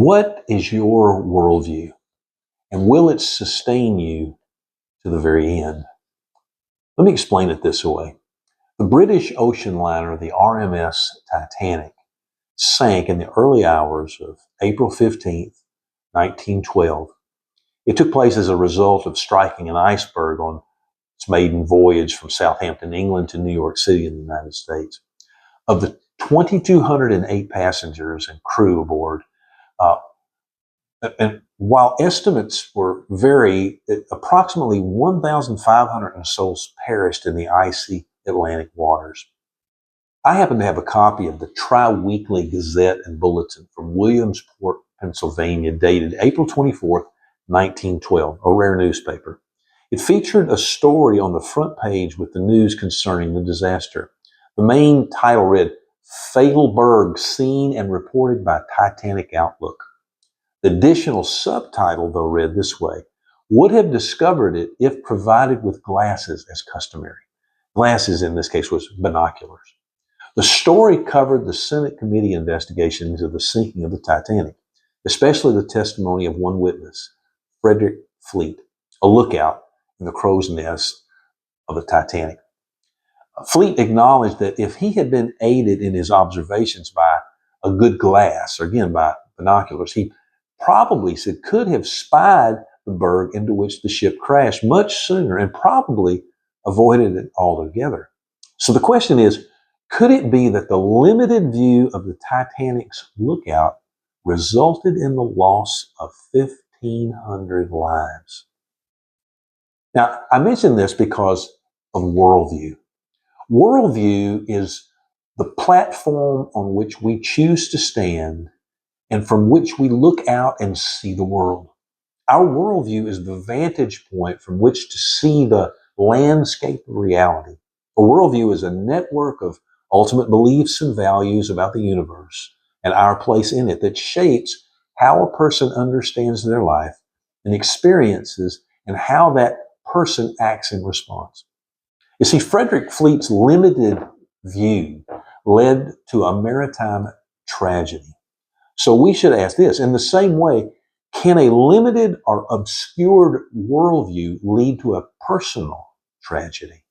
What is your worldview, and will it sustain you to the very end? Let me explain it this way. The British ocean liner, the RMS Titanic, sank in the early hours of April 15th, 1912. It took place as a result of striking an iceberg on its maiden voyage from Southampton, England to New York City in the United States. Of the 2,208 passengers and crew aboard, and while estimates vary, approximately 1,500 souls perished in the icy Atlantic waters. I happen to have a copy of the Tri-Weekly Gazette and Bulletin from Williamsport, Pennsylvania, dated April 24th, 1912, a rare newspaper. It featured a story on the front page with the news concerning the disaster. The main title read, "Fatal Berg Seen and Reported by Titanic Outlook." The additional subtitle, though, read this way: "Would have discovered it if provided with glasses as customary." Glasses in this case was binoculars. The story covered the Senate committee investigation into the sinking of the Titanic, especially the testimony of one witness, Frederick Fleet, a lookout in the crow's nest of the Titanic. Fleet acknowledged that if he had been aided in his observations by a good glass, or again by binoculars, he probably could have spied the berg into which the ship crashed much sooner and probably avoided it altogether. So the question is, could it be that the limited view of the Titanic's lookout resulted in the loss of 1,500 lives? Now, I mention this because of worldview. Worldview is the platform on which we choose to stand and from which we look out and see the world. Our worldview is the vantage point from which to see the landscape of reality. A worldview is a network of ultimate beliefs and values about the universe and our place in it that shapes how a person understands their life and experiences and how that person acts in response. You see, Frederick Fleet's limited view led to a maritime tragedy. So we should ask this, in the same way, can a limited or obscured worldview lead to a personal tragedy?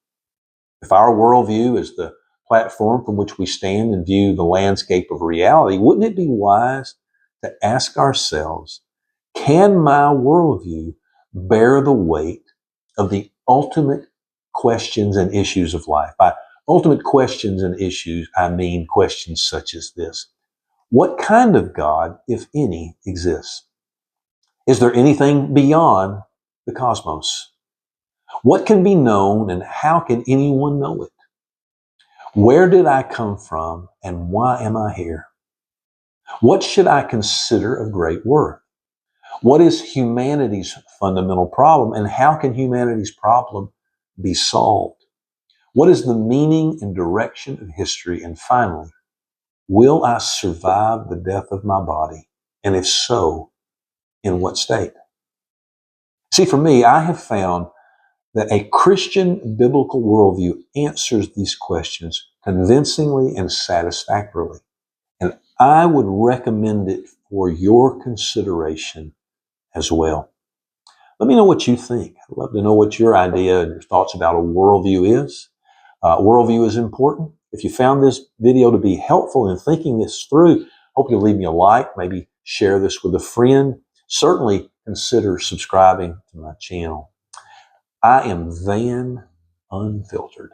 If our worldview is the platform from which we stand and view the landscape of reality, wouldn't it be wise to ask ourselves, can my worldview bear the weight of the ultimate questions and issues of life? By ultimate questions and issues, I mean questions such as this: what kind of God, if any, exists? Is there anything beyond the cosmos? What can be known and how can anyone know it? Where did I come from and why am I here? What should I consider of great worth? What is humanity's fundamental problem and how can humanity's problem be solved? What is the meaning and direction of history? And finally, will I survive the death of my body? And if so, in what state? See, for me, I have found that a Christian biblical worldview answers these questions convincingly and satisfactorily. And I would recommend it for your consideration as well. Let me know what you think. I'd love to know what your idea and your thoughts about a worldview is. Worldview is important. If you found this video to be helpful in thinking this through, hope you'll leave me a like, maybe share this with a friend. Certainly consider subscribing to my channel. I am Van Unfiltered.